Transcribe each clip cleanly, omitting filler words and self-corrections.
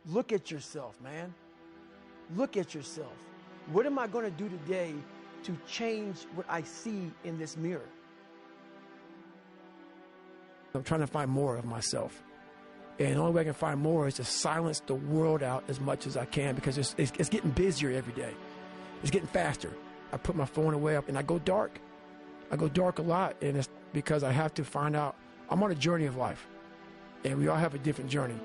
Look at yourself, man. Look at yourself. What am I going to do today to change what I see in this mirror? I'm trying to find more of myself. And the only way I can find more is to silence the world out as much as I can, because it's getting busier every day. It's getting faster. I put my phone away up and I go dark. I go dark a lot, and it's because I have to find out. I'm on a journey of life, and we all have a different journey.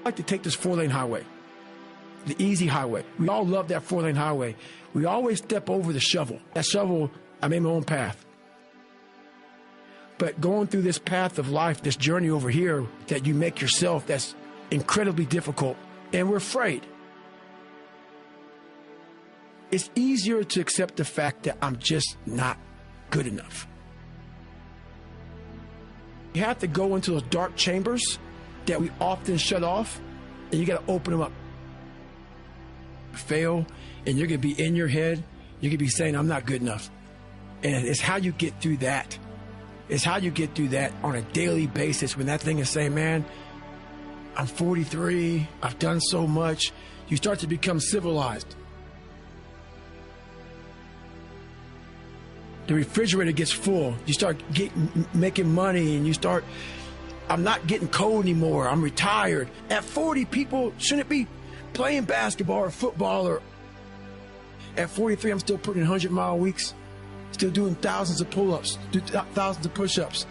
I like to take this 4-lane highway, the easy highway. We all love that 4-lane highway. We always step over the shovel. That shovel, I made my own path. But going through this path of life, this journey over here that you make yourself, that's incredibly difficult, and we're afraid. It's easier to accept the fact that I'm just not good enough. You have to go into those dark chambers that we often shut off, and you got to open them up. Fail, and you're going to be in your head, you're going to be saying, I'm not good enough. And it's how you get through that. It's how you get through that on a daily basis, when that thing is saying, man, I'm 43, I've done so much. You start to become civilized. The refrigerator gets full. You start making money, and you start, I'm not getting cold anymore. I'm retired. At 40, people shouldn't be playing basketball or football. Or at 43, I'm still putting 100-mile weeks. Still doing thousands of pull-ups, thousands of push-ups,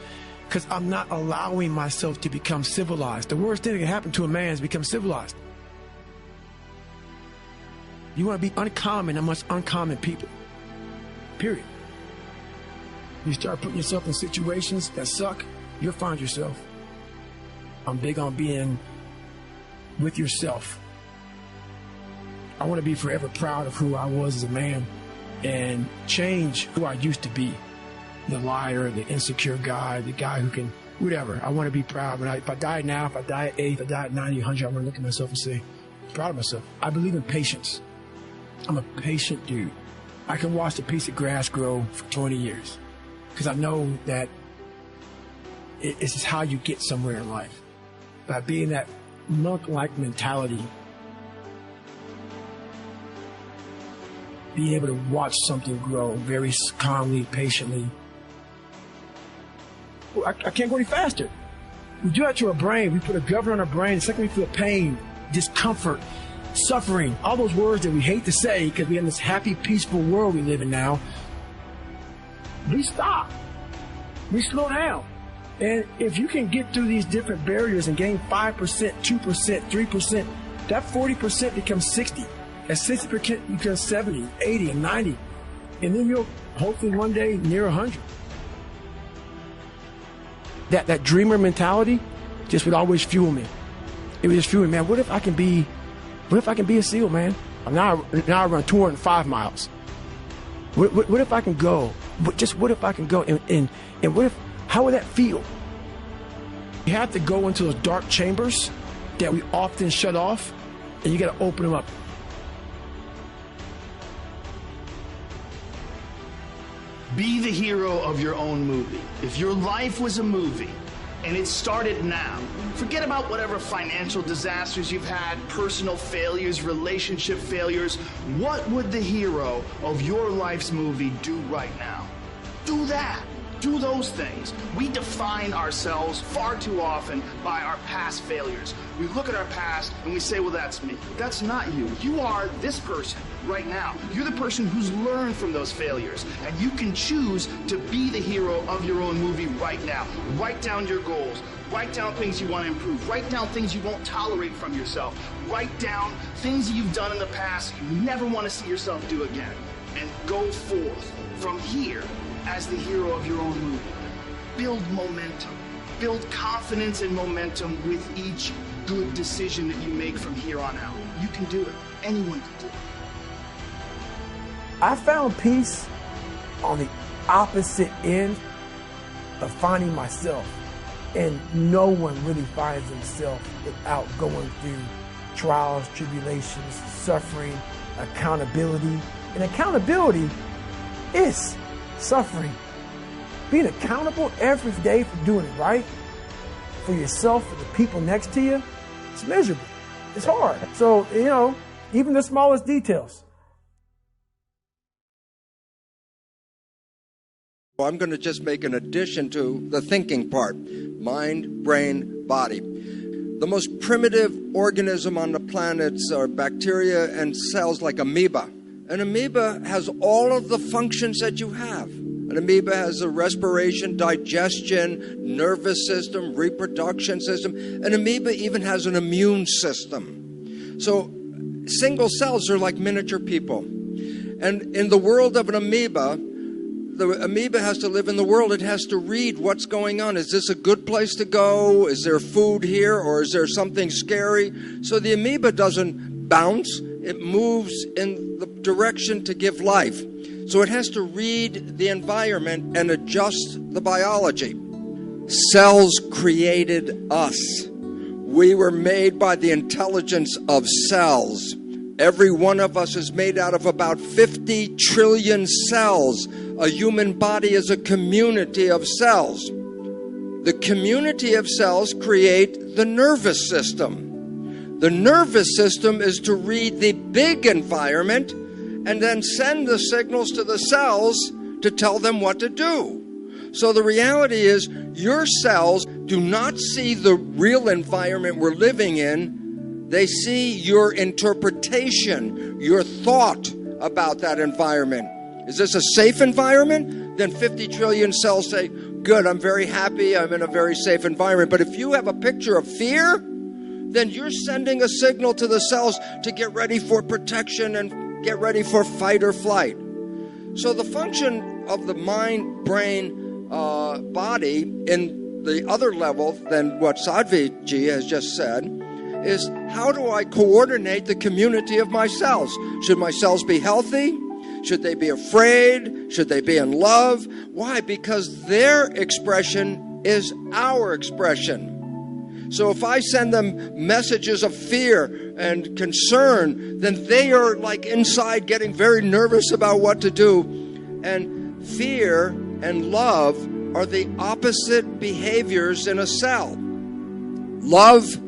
because I'm not allowing myself to become civilized. The worst thing that can happen to a man is become civilized. You want to be uncommon amongst uncommon people, period. You start putting yourself in situations that suck, you'll find yourself. I'm big on being with yourself. I want to be forever proud of who I was as a man, and change who I used to be. The liar, the insecure guy, the guy who can, whatever. I want to be proud. If I die now, if I die at 8, if I die at 90, 100, I want to look at myself and say, I'm proud of myself. I believe in patience. I'm a patient dude. I can watch a piece of grass grow for 20 years because I know that it's just how you get somewhere in life. By being that monk-like mentality, being able to watch something grow very calmly, patiently. I can't go any faster. We do that to our brain. We put a governor on our brain. The second we feel pain, discomfort, suffering, all those words that we hate to say because we're in this happy, peaceful world we live in now, we stop. We slow down. And if you can get through these different barriers and gain 5%, 2%, 3%, that 40% becomes 60. At 60%, you become 70, 80, and 90. And then you'll hopefully one day near 100. That dreamer mentality just would always fuel me. It would just fuel me, man. What if I can be a SEAL, man? Now I run 205 miles. What if I can go? What if I can go? And what if, how would that feel? You have to go into those dark chambers that we often shut off, and you got to open them up. Be the hero of your own movie. If your life was a movie and it started now, forget about whatever financial disasters you've had, personal failures, relationship failures. What would the hero of your life's movie do right now? Do that. Do those things. We define ourselves far too often by our past failures. We look at our past and we say, well, that's me. That's not you. You are this person right now. You're the person who's learned from those failures, and you can choose to be the hero of your own movie right now. Write down your goals. Write down things you want to improve. Write down things you won't tolerate from yourself. Write down things you've done in the past you never want to see yourself do again. And go forth from here as the hero of your own movie. Build momentum. Build confidence and momentum with each good decision that you make from here on out. You can do it. Anyone can do it. I found peace on the opposite end of finding myself. And no one really finds himself without going through trials, tribulations, suffering, accountability. And accountability is suffering. Being accountable every day for doing it right, for yourself, for the people next to you, It's miserable. It's hard. So, even the smallest details. Well, I'm going to just make an addition to the thinking part. Mind, brain, body. The most primitive organism on the planet are bacteria and cells like amoeba. An amoeba has all of the functions that you have. An amoeba has a respiration, digestion, nervous system, reproduction system. An amoeba even has an immune system. So single cells are like miniature people. And in the world of an amoeba, the amoeba has to live in the world. It has to read what's going on. Is this a good place to go? Is there food here, or is there something scary? So the amoeba doesn't bounce. It moves in the direction to give life. So it has to read the environment and adjust the biology. Cells created us. We were made by the intelligence of cells. Every one of us is made out of about 50 trillion cells. A human body is a community of cells. The community of cells create the nervous system. The nervous system is to read the big environment and then send the signals to the cells to tell them what to do. So the reality is, your cells do not see the real environment we're living in. They see your interpretation, your thought about that environment. Is this a safe environment? Then 50 trillion cells say, good, I'm very happy, I'm in a very safe environment. But if you have a picture of fear, then you're sending a signal to the cells to get ready for protection and get ready for fight or flight. So the function of the mind, brain, body in the other level than what Sadhviji has just said is, how do I coordinate the community of my cells? Should my cells be healthy? Should they be afraid? Should they be in love? Why? Because their expression is our expression. So if I send them messages of fear and concern, then they are like inside getting very nervous about what to do. And fear and love are the opposite behaviors in a cell. Love,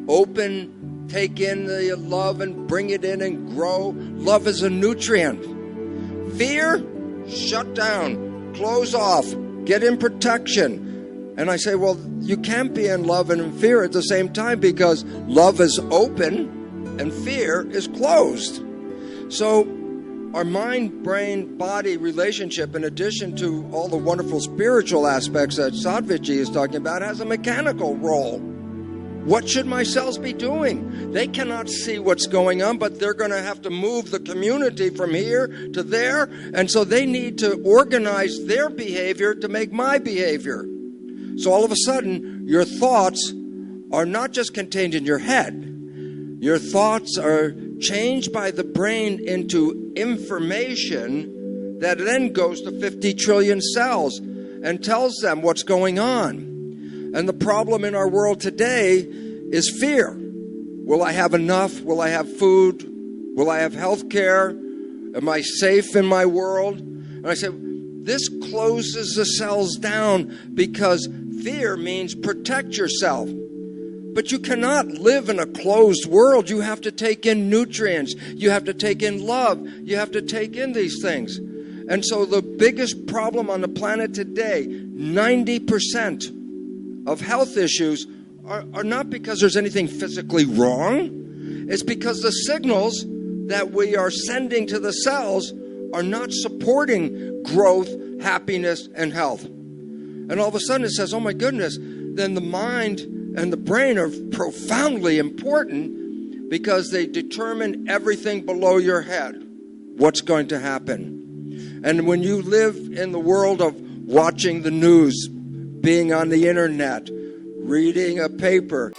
open, take in the love and bring it in and grow. Love is a nutrient. Fear, shut down, close off, get in protection. And I say, well, you can't be in love and in fear at the same time, because love is open and fear is closed. So our mind, brain, body relationship, in addition to all the wonderful spiritual aspects that Sadhviji is talking about, has a mechanical role. What should my cells be doing? They cannot see what's going on, but they're going to have to move the community from here to there. And so they need to organize their behavior to make my behavior. So all of a sudden, your thoughts are not just contained in your head. Your thoughts are changed by the brain into information that then goes to 50 trillion cells and tells them what's going on. And the problem in our world today is fear. Will I have enough? Will I have food? Will I have health care? Am I safe in my world? And I say, this closes the cells down, because fear means protect yourself. But you cannot live in a closed world. You have to take in nutrients. You have to take in love. You have to take in these things. And so the biggest problem on the planet today, 90% of health issues are not because there's anything physically wrong. It's because the signals that we are sending to the cells are not supporting growth, happiness, and health. And all of a sudden it says, oh my goodness, then the mind and the brain are profoundly important, because they determine everything below your head, what's going to happen. And when you live in the world of watching the news, being on the internet, reading a paper,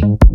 you.